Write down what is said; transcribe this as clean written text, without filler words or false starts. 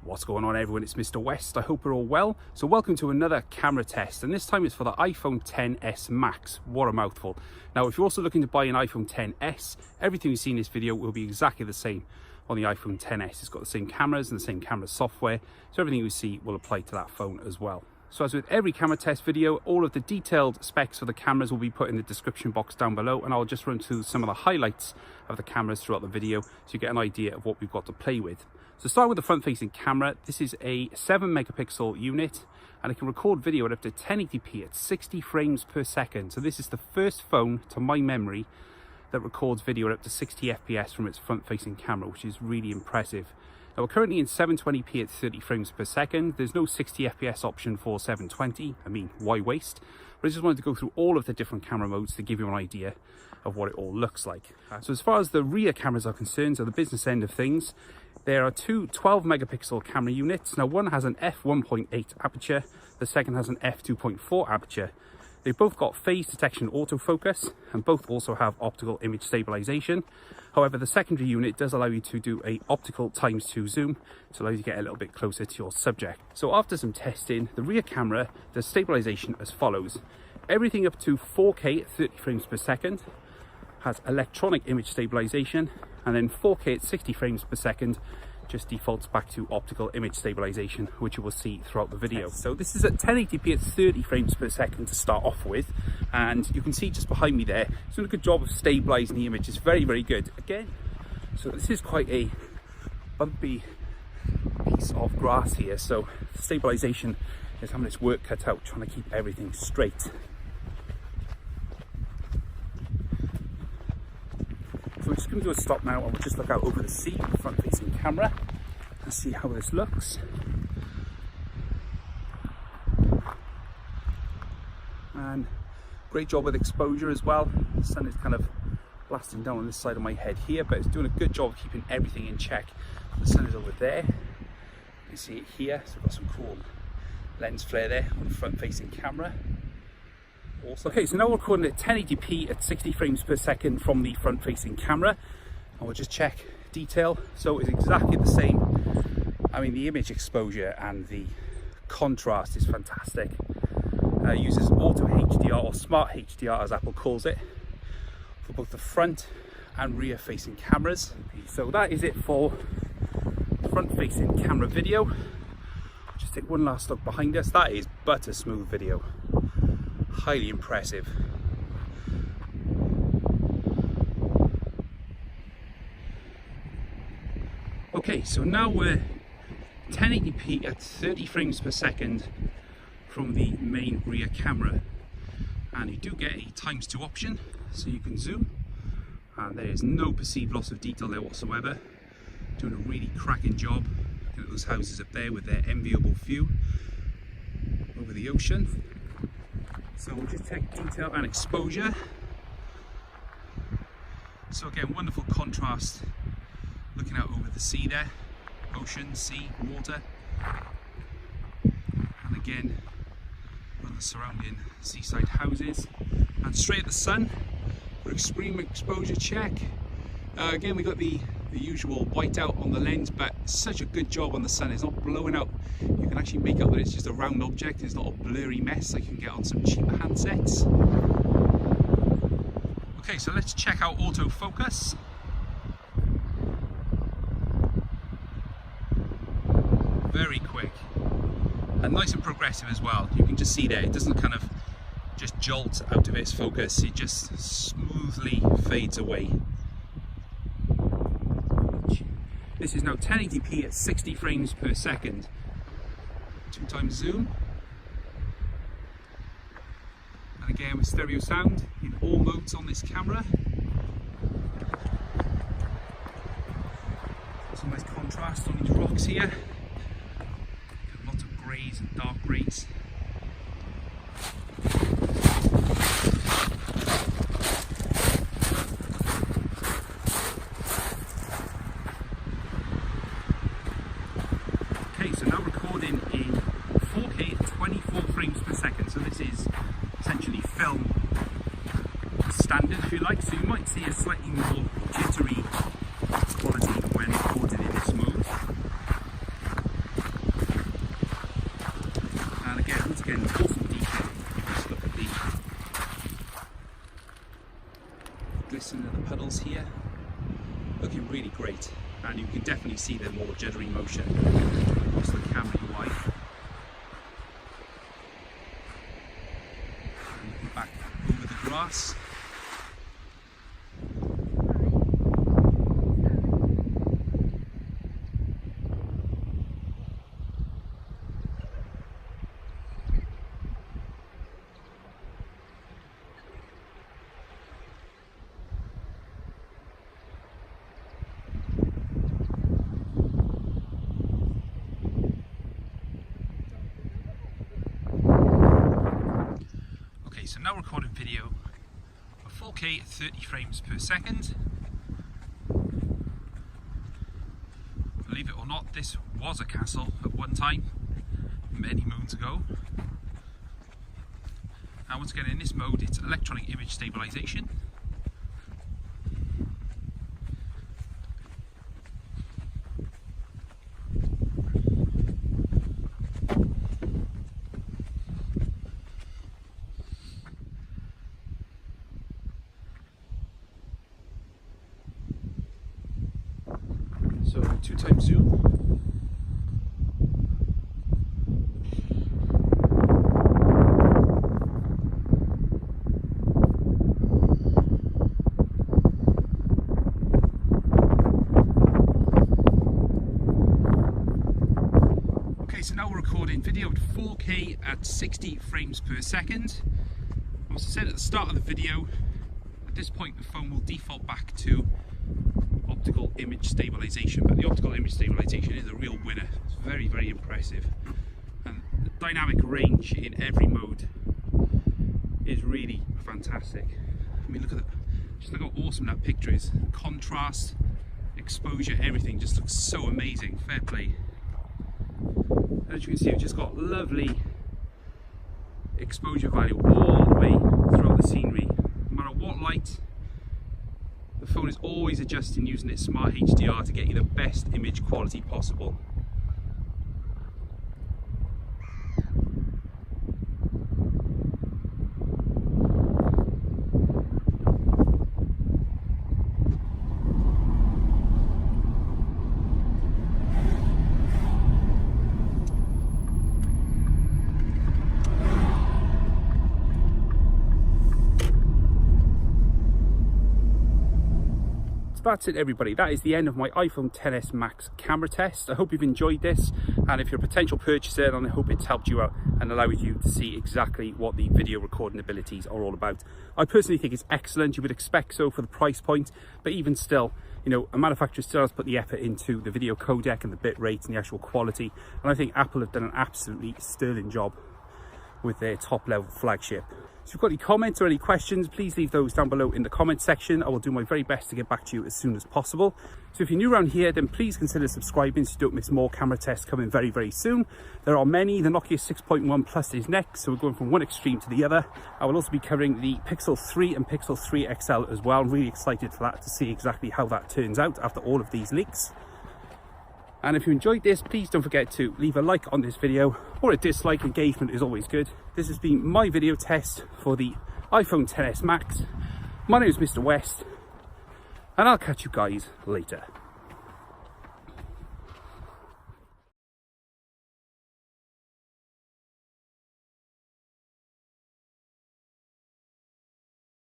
What's going on, everyone? It's Mr. West. I hope you're all well. So welcome to another camera test, and this time it's for the iPhone XS Max. What a mouthful. Now, if you're also looking to buy an iPhone XS, everything you see in this video will be exactly the same on the iPhone XS. It's got the same cameras and the same camera software, so everything you see will apply to that phone as well. So as with every camera test video, all of the detailed specs for the cameras will be put in the description box down below, and I'll just run through some of the highlights of the cameras throughout the video so you get an idea of what we've got to play with. So starting with the front-facing camera, this is a 7-megapixel unit, and it can record video at up to 1080p at 60 frames per second. So this is the first phone, to my memory, that records video at up to 60 FPS from its front-facing camera, which is really impressive. Now, we're currently in 720p at 30 frames per second. There's no 60 FPS option for 720. I mean, why waste? But I just wanted to go through all of the different camera modes to give you an idea of what it all looks like. So as far as the rear cameras are concerned, so the business end of things, there are two 12-megapixel camera units. Now, one has an f1.8 aperture, the second has an f2.4 aperture. They've both got phase detection autofocus, and both also have optical image stabilization. However, the secondary unit does allow you to do a optical ×2 zoom, so allows you to get a little bit closer to your subject. So after some testing, the rear camera does stabilization as follows. Everything up to 4K at 30 frames per second has electronic image stabilization, and then 4K at 60 frames per second just defaults back to optical image stabilization, which you will see throughout the video. So this is at 1080p at 30 frames per second to start off with, and you can see just behind me there, it's doing a good job of stabilizing the image. It's very, very good. Again, so this is quite a bumpy piece of grass here, so stabilization is having its work cut out, trying to keep everything straight. So we're just going to do a stop now, and we'll just look out over the sea, the front-facing camera, and see how this looks. And great job with exposure as well. The sun is kind of blasting down on this side of my head here, but it's doing a good job of keeping everything in check. The sun is over there. You can see it here, so we've got some cool lens flare there on the front-facing camera. Awesome. Okay, so now we're recording at 1080p at 60 frames per second from the front-facing camera, and we'll just check detail. So it's exactly the same. I mean, the image exposure and the contrast is fantastic. It uses auto HDR, or smart HDR as Apple calls it, for both the front and rear-facing cameras. So that is it for front-facing camera video. Just take one last look behind us. That is butter smooth video. Highly impressive. Okay, so now we're 1080p at 30 frames per second from the main rear camera, and you do get a ×2 option, so you can zoom, and there is no perceived loss of detail there whatsoever. Doing a really cracking job. Looking at those houses up there with their enviable view over the ocean. So we'll just check detail and exposure. So again, wonderful contrast, looking out over the sea there, ocean, sea, water. And again, on the surrounding seaside houses. And straight at the sun for extreme exposure check. Again, we got the usual whiteout on the lens, but such a good job on the sun. It's not blowing out. You can actually make out that it's just a round object. It's not a blurry mess like you can get on some cheaper handsets. Okay, so let's check out autofocus. Very quick and nice and progressive as well. You can just see there, it doesn't kind of just jolt out of its focus. It just smoothly fades away. This is now 1080p at 60 frames per second. 2x zoom. And again with stereo sound in all modes on this camera. Some nice contrast on these rocks here. Lots of greys and dark greys. So now recording in 4K at 24 frames per second. So this is essentially film standard, if you like. So you might see a slightly more jittery quality when recorded in this mode. looking really great, and you can definitely see the more juddery motion across the camera UI. And looking back over the grass. So now recording video of 4K at 30 frames per second. Believe it or not, this was a castle at one time, many moons ago. Now once again in this mode it's electronic image stabilization. So 2x zoom. Okay, so now we're recording video at 4K at 60 frames per second. As I said at the start of the video, at this point the phone will default back to optical image stabilization, but the optical image stabilization is a real winner. It's very, very impressive, and the dynamic range in every mode is really fantastic. I mean, look at that, just look how awesome that picture is. Contrast, exposure, everything just looks so amazing. Fair play. And as you can see, we've just got lovely exposure value all the way throughout the scenery, no matter what light. The phone is always adjusting using its smart HDR to get you the best image quality possible. That's it everybody, that is the end of my iPhone XS Max camera test. I hope you've enjoyed this, and if you're a potential purchaser, then I hope it's helped you out and allowed you to see exactly what the video recording abilities are all about. I personally think it's excellent. You would expect so for the price point, but even still, you know, a manufacturer still has put the effort into the video codec and the bit rate and the actual quality, and I think Apple have done an absolutely sterling job with their top level flagship. So if you've got any comments or any questions, please leave those down below in the comment section. I will do my very best to get back to you as soon as possible. So if you're new around here, then please consider subscribing so you don't miss more camera tests coming very, very soon. There are many. The Nokia 6.1 Plus is next, so we're going from one extreme to the other. I will also be covering the Pixel 3 and Pixel 3 XL as well. I'm really excited for that, to see exactly how that turns out after all of these leaks. And if you enjoyed this, please don't forget to leave a like on this video, or a dislike. Engagement is always good. This has been my video test for the iPhone XS Max. My name is Mr. West, and I'll catch you guys later.